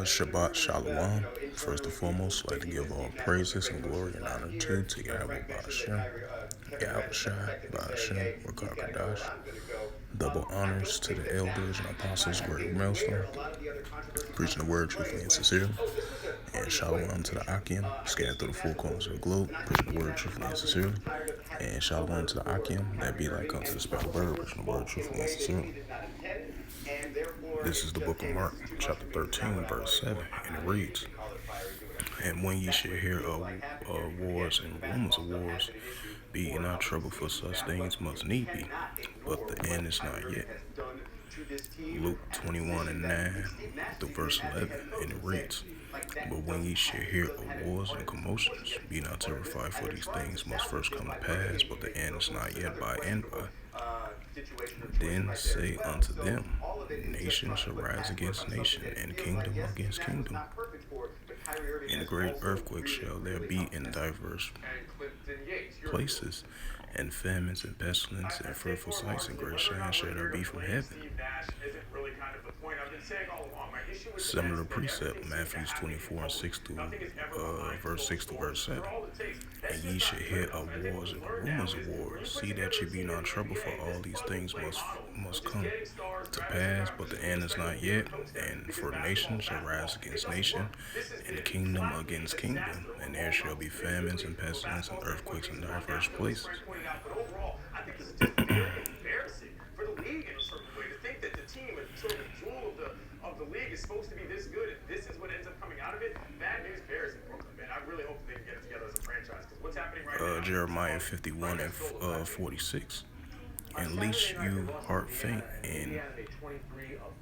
Shabbat Shalom. First and foremost, I'd like to give all praises and glory and honor to Yahweh Ba'Shem, Yahweh Shai, Ba'Shem, Wakakadash. Double honors to the elders and apostles, great millstone, preaching the word truthfully and sincerely. And shalom to the Akim, scattered through the four corners of the globe, preaching the word truthfully and sincerely. And shalom to the Akim, that be like unto the speckled bird, preaching the word truthfully and sincerely. This is the book of Mark, chapter 13, verse 7, and it reads, "And when ye shall hear of wars and rumors of wars, be ye not troubled, for such things must need be, but the end is not yet." Luke 21 and 9 through verse 11, and it reads, "But when ye shall hear of wars and commotions, be not terrified, for these things must first come to pass, but the end is not yet by and by. Then say unto them, nation shall rise against nation, and kingdom against kingdom. And great earthquake shall there be in diverse places, and famines and pestilence and fearful sights and great shine shall there be from heaven." Similar precept, Matthew 24 and 6 through verse 6 to verse 7. "And ye shall hear of wars and rumors of wars. See that ye be not troubled, for all these things must come to pass, but the end is not yet. And for nation shall rise against nation, and kingdom against kingdom. And there shall be famines and pestilence and earthquakes in diverse places." Supposed to be this good, and this is what ends up coming out of it. Bad news bears in Brooklyn, man. I really hope they can get it together as a franchise, because what's happening right now. Jeremiah 51 and 46. "And lest you heart faint, and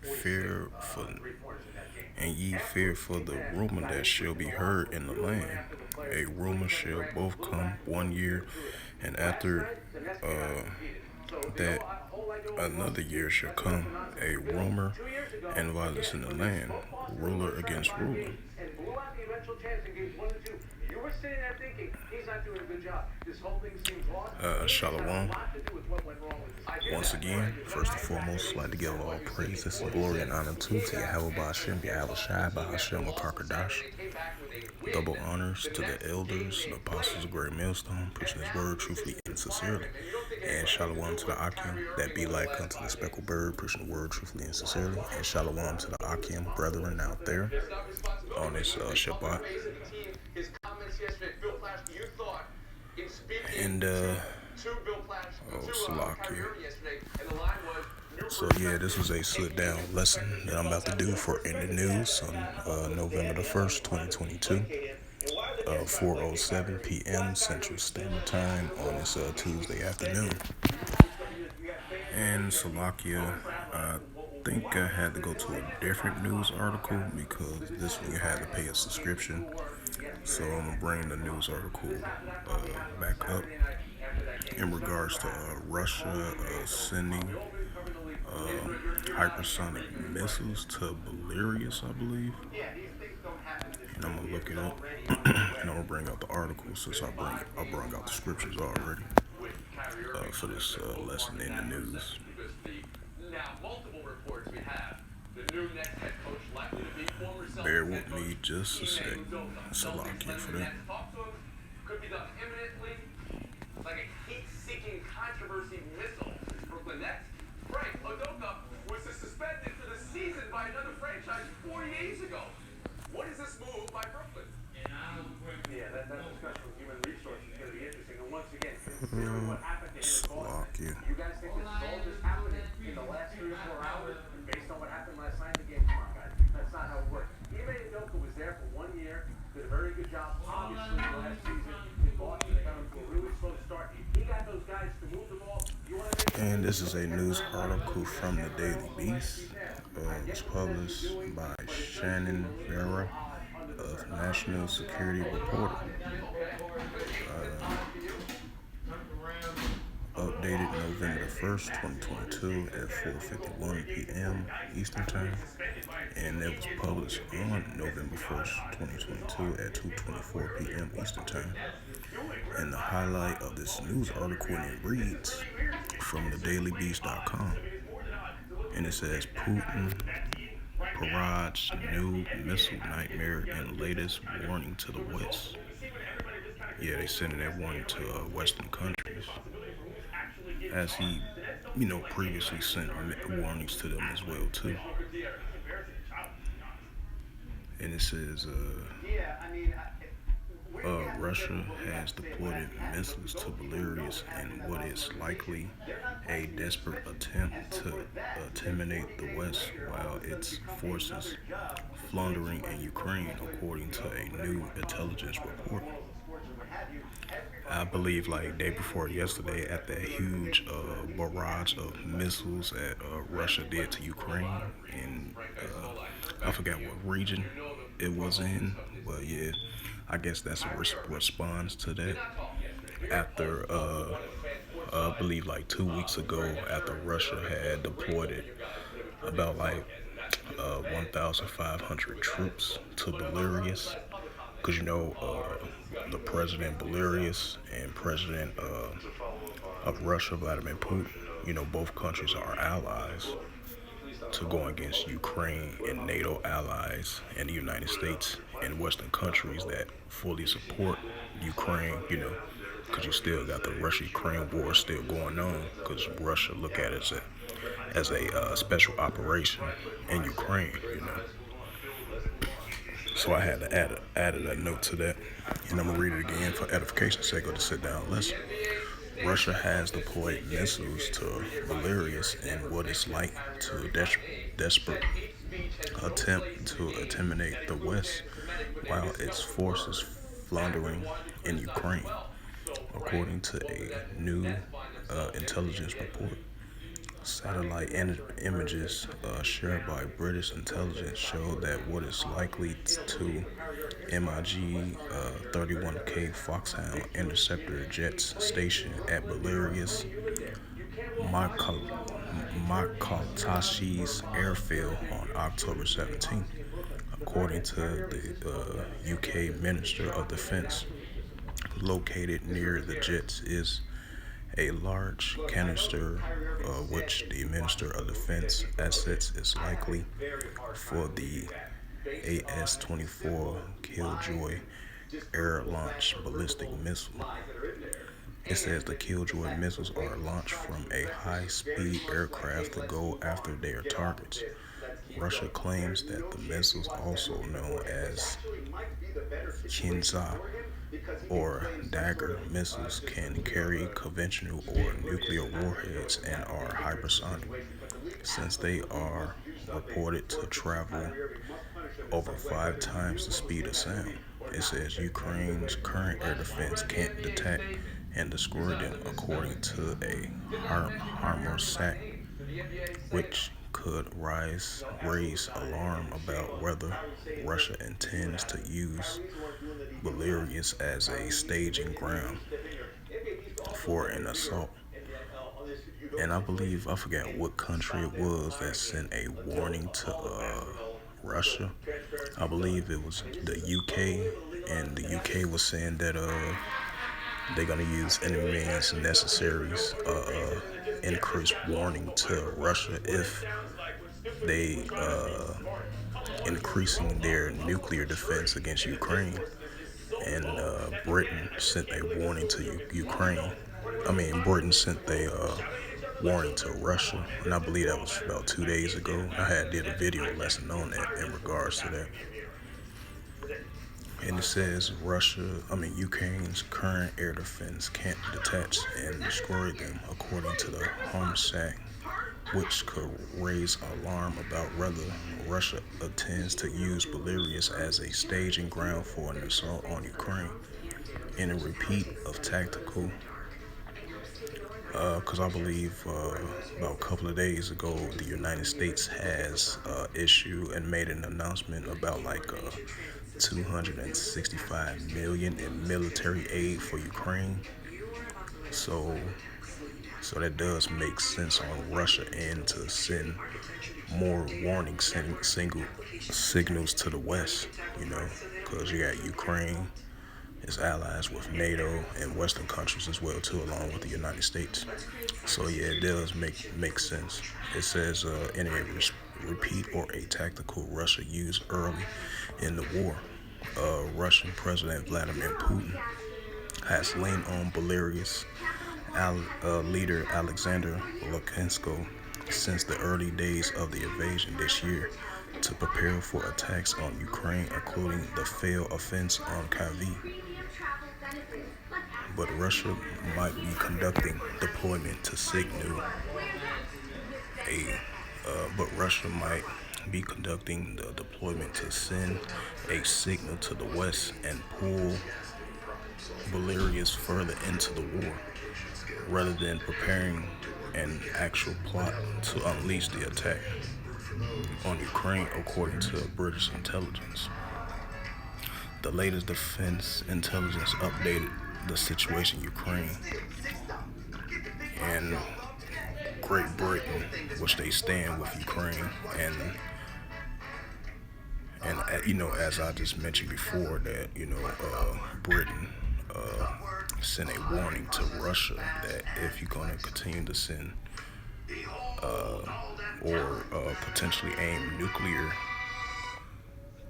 fear for, and ye fear for the rumor that shall be heard in the land. A rumor shall both come 1 year, and after that another year shall come, a rumor and violence in the land, ruler against ruler." Shalom. Once again, first and foremost, I'd like to give all praises, glory, and honor to Yahweh Ba'Shem, Yahweh Shai, Ba'Shem, Wakakadash. Double honors to the elders and apostles of great millstone, preaching his word truthfully and sincerely. And shalom to the Akim, that be like unto the speckled bird, preaching the word truthfully and sincerely. And shalom to the Akim brethren out there on this Shabbat. And Salakia. So yeah, this was a sit-down lesson that I'm about to do for In the News on November the 1st, 2022, 4:07 p.m. Central Standard Time on this Tuesday afternoon. And Salakia, I think I had to go to a different news article because this one you had to pay a subscription. So I'm going to bring the news article back up in regards to Russia sending hypersonic missiles to Belarus, I believe. And I'm going to look it up, and I'm going to bring out the article since I brought out the scriptures already for this lesson in the news. Bear with me just a sec. Salakia for that. Could be done imminently, like a heat-seeking controversy missile. Brooklyn Nets, Frank Udoka was suspended for the season by another franchise 48 ago. What is this move by Brooklyn? Yeah, that discussion with human resources is going to be interesting. And once again, considering what happened in Salakia. you guys think this is all just happening in the last 3 or 4 hours based on what happened last night in the game? Come on, guys. That's not how it works. Even Udoka was there for 1 year, did a very good job, obviously, last season. In Boston, got him to a really slow start. He got those guys to move the ball. And this is a news article from the Daily Beast. It's published by Shannon Vera of National Security Reporter. Updated November the 1st, 2022 at 4:51 p.m. Eastern Time. And it was published on November 1st, 2022 at 2:24 p.m. Eastern Time. And the highlight of this news article, and it reads from thedailybeast.com. And it says Putin Parad's new missile nightmare and latest warning to the West. Yeah, they sending that warning to Western countries, as he, previously sent warnings to them as well too. And it says Russia has deployed missiles to Belarus in what is likely a desperate attempt to intimidate the West while its forces floundering in Ukraine, according to a new intelligence report. I believe like day before yesterday at that huge barrage of missiles that Russia did to Ukraine, and I forgot what region it was in, but yeah, I guess that's a response to that. After I believe like 2 weeks ago, after Russia had deployed it about like 1,500 troops to Belarus, because the president Belarus and president of Russia, Vladimir Putin, both countries are allies to go against Ukraine and NATO allies and the United States and Western countries that fully support Ukraine, because you still got the Russia-Ukraine war still going on, because Russia look at it as a special operation in Ukraine, So I had to add a note to that, and I'm gonna read it again for edification's sake. Go to sit down. Listen. Russia has deployed missiles to Belarus in what is like to a desperate attempt to intimidate the West while its forces floundering in Ukraine, according to a new intelligence report. Satellite images shared by British intelligence show that what is likely to MiG 31K Foxhound interceptor jets stationed at Belarus Makaltashi's airfield on October 17th, according to the UK Minister of Defense. Located near the jets is a large canister, which the Minister of Defense assets is likely for the AS-24 Killjoy air launch ballistic missile. It says the Killjoy missiles are launched from a high-speed aircraft to go after their targets. Russia claims that the missiles, also known as Chinza or Dagger missiles, can carry conventional or nuclear warheads and are hypersonic, since they are reported to travel over 5 times the speed of sound. It says Ukraine's current air defense can't detect and destroy them, according to a Harmosat, which could raise alarm about whether Russia intends to use Belarus as a staging ground for an assault. And I believe, I forgot what country it was that sent a warning to Russia. I believe it was the UK, and the UK was saying that they're gonna use any means necessaries, increase warning to Russia if they increasing their nuclear defense against Ukraine. And Britain sent a warning to Ukraine. I mean, Britain sent a warning to Russia, and I believe that was about 2 days ago. I had did a video lesson on that in regards to that. And it says Ukraine's current air defense can't detach and destroy them, according to the HomeSac, which could raise alarm about whether Russia intends to use Belarus as a staging ground for an assault on Ukraine. In a repeat of tactical, because I believe about a couple of days ago, the United States has issued and made an announcement about like 265 million in military aid for Ukraine. So, so that does make sense on Russia end to send more warning signals to the West, because you got Ukraine is allies with NATO and Western countries as well too, along with the United States. So yeah, it does make sense. It says in a repeat or a tactical Russia used early in the war. Russian President Vladimir Putin has leaned on Belarus leader Alexander Lukashenko since the early days of the invasion this year to prepare for attacks on Ukraine, including the failed offense on Kyiv. But Russia might be conducting deployment to signal a but Russia might be conducting the deployment to send a signal to the West and pull Belarus further into the war, rather than preparing an actual plot to unleash the attack on Ukraine, according to British intelligence. The latest defense intelligence updated the situation in Ukraine and Great Britain, which they stand with Ukraine, and as I just mentioned before, that Britain sent a warning to Russia that if you're going to continue to send or potentially aim nuclear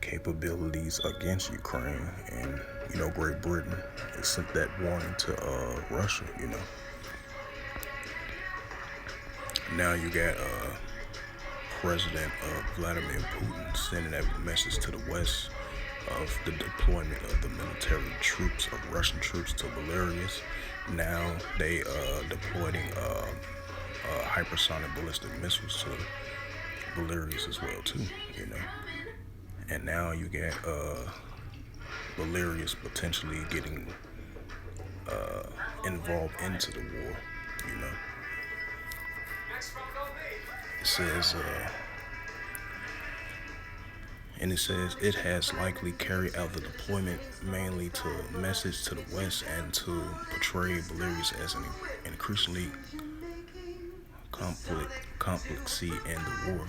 capabilities against Ukraine, and Great Britain sent that warning to Russia. Now you got President Vladimir Putin sending that message to the West of the deployment of the military troops of Russian troops to Belarus. Now they deploying hypersonic ballistic missiles to Belarus as well too. And now you got Belarus potentially getting involved into the war. It says, it has likely carried out the deployment mainly to message to the West and to portray Belarus as an increasingly complexity in the war.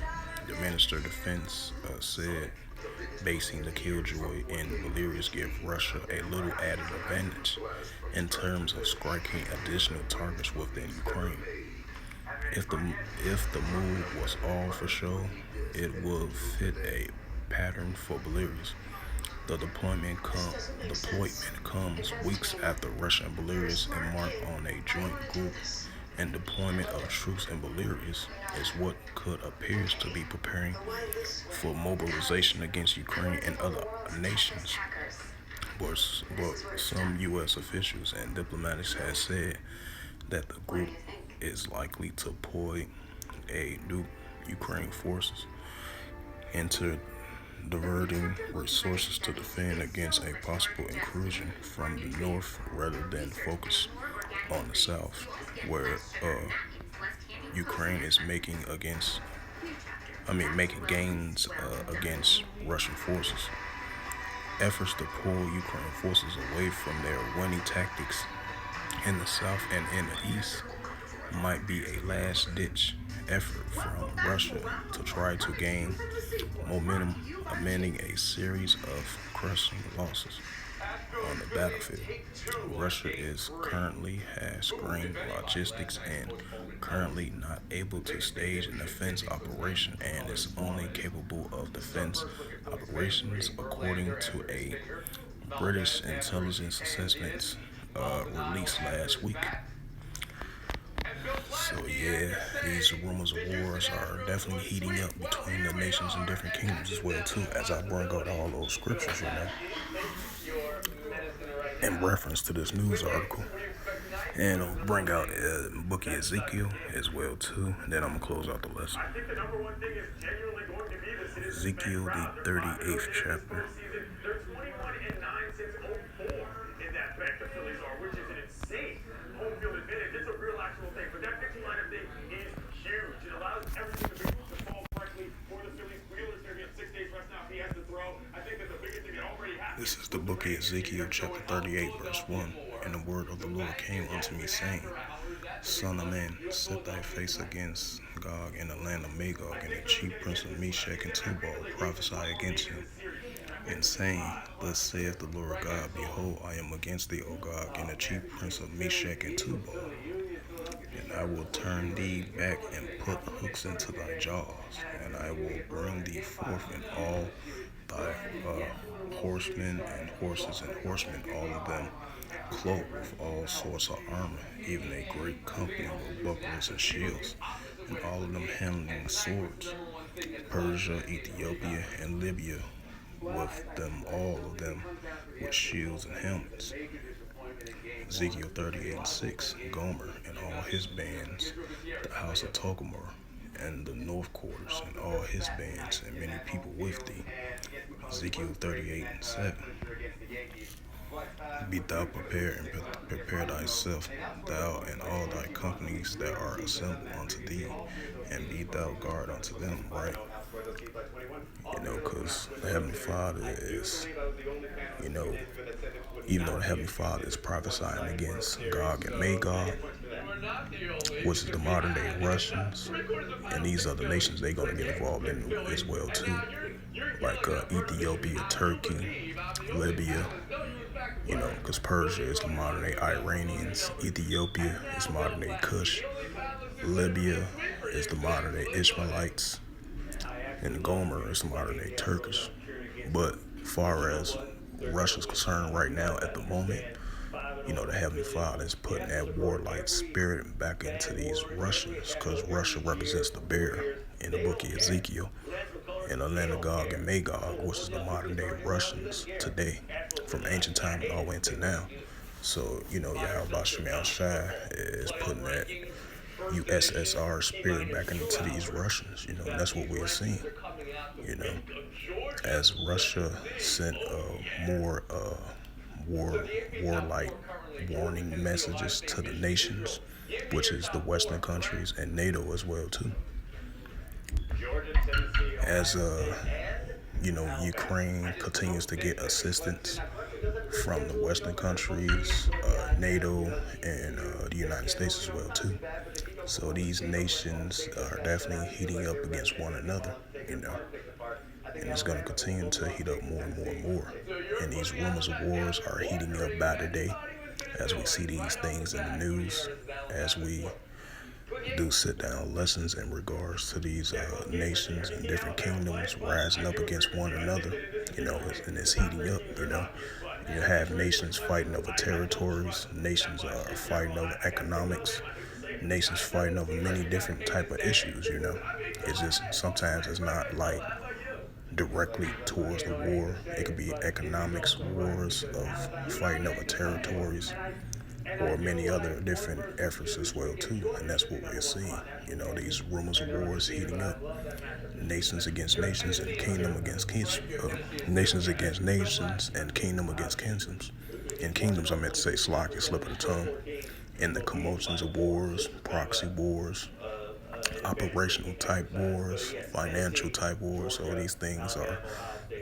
The Minister of Defense said basing the killjoy in Belarus give Russia a little added advantage in terms of striking additional targets within Ukraine. If the move was all for show, it would fit a pattern for Belarus. The deployment comes weeks after Russia and Belarus embarked on a joint group, and deployment of troops in Belarus is what could appears to be preparing for mobilization against Ukraine and other nations. But some U.S. officials and diplomats have said that the group is likely to deploy a new Ukraine forces into diverting resources to defend against a possible incursion from the north rather than focus on the south, where Ukraine is making gains against Russian forces. Efforts to pull Ukraine forces away from their winning tactics in the south and in the east might be a last-ditch effort from Russia to try to gain momentum, amending a series of crushing losses on the battlefield. Russia is currently has strained logistics and currently not able to stage an offense operation, and is only capable of defense operations according to a British intelligence assessment released last week. So yeah, these rumors of wars are definitely heating up between the nations and different kingdoms as well too, as I bring out all those scriptures, in reference to this news article. And I'll bring out book of Ezekiel as well too, and then I'm gonna close out the lesson. Ezekiel, the 38th chapter. This is the book of Ezekiel, chapter 38, verse 1. And the word of the Lord came unto me, saying, Son of man, set thy face against Gog in the land of Magog, and the chief prince of Meshach and Tubal prophesy against him. and saying, Thus saith the Lord God, Behold, I am against thee, O Gog, and the chief prince of Meshach and Tubal, and I will turn thee back and put hooks into thy jaws, and I will bring thee forth in all thy horsemen and horses and horsemen, all of them clothed with all sorts of armor, even a great company with bucklers and shields, and all of them handling swords. Persia, Ethiopia, and Libya, with them all of them with shields and helmets. Ezekiel 38:6, Gomer and all his bands, the house of Togomar, and the north quarters, and all his bands, and many people with thee. Ezekiel 38:7, Be thou prepared and prepare thyself, thou and all thy companies that are assembled unto thee, and be thou guard unto them, right? Because the Heavenly Father is, you know, even though the Heavenly Father is prophesying against Gog and Magog, which is the modern day Russians, and these other nations they're going to get involved in as well too, like Ethiopia, Turkey, Libya, because Persia is the modern day Iranians, Ethiopia is modern day Kush, Libya is the modern day Ishmaelites, and Gomer is the modern day Turkish. But far as Russia's concerned right now at the moment, the Heavenly Father is putting that warlike spirit back into these Russians, because Russia represents the bear in the book of Ezekiel, and the land of Gog and Magog, which is the modern day Russians today, from ancient time all the way into now. So, Yahweh Shemel Shai is putting that USSR spirit back into these Russians, and that's what we're seeing, you know, as Russia sent more warlike warning messages to the nations, which is the Western countries and NATO as well too. As Ukraine continues to get assistance from the Western countries, NATO, and the United States as well too. So these nations are definitely heating up against one another, and it's going to continue to heat up more and more and more. And these rumors of wars are heating up by the day as we see these things in the news, as we do sit down lessons in regards to these nations and different kingdoms rising up against one another, and it's heating up, You have nations fighting over territories, nations are fighting over economics, nations fighting over many different type of issues. It's just sometimes it's not like directly towards the war. It could be economics wars of fighting over territories, or many other different efforts as well too, and that's what we're seeing. These rumors of wars heating up, nations against nations and kingdom against nations against nations and kingdom against kingdoms. And kingdoms, I meant to say, slip of the tongue. And the commotions of wars, proxy wars, operational type wars, financial type wars. All these things are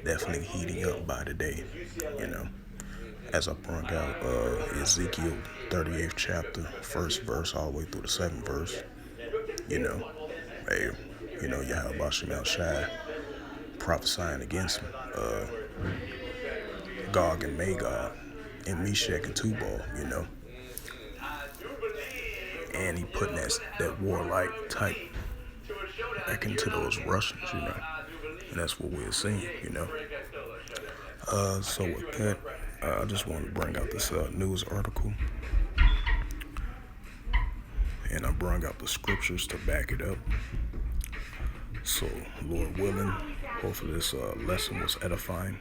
definitely heating up by the day, As I brought out Ezekiel 38th chapter, first verse all the way through the 7th verse, hey, Yahweh Shemel Shai prophesying against Gog and Magog and Meshach and Tubal, and he putting that warlike type back into those Russians, and that's what we're seeing. So with that, I just want to bring out this news article, and I bring out the scriptures to back it up. So, Lord willing, hopefully this lesson was edifying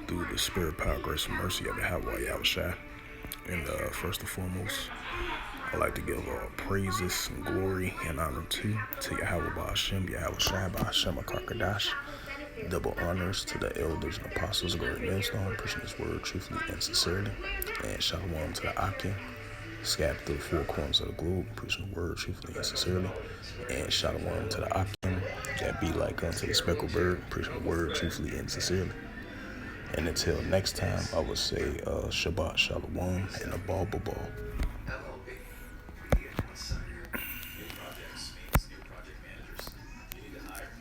through the spirit, power, grace, and mercy of Yahweh Yahushua. And first and foremost, I'd like to give praises and glory and honor to Yahweh Ba'ashem, Yahweh Shai Ba'ashem HaKarkadash. Double honors to the elders and apostles of Great Millstone, preaching His word truthfully and sincerely. And shalom to the Akim, scattered through the four corners of the globe, preaching the word truthfully and sincerely. And shalom to the Akim that be like unto the speckled bird, preaching the word truthfully and sincerely. And until next time, I would say Shabbat Shalom and a ball.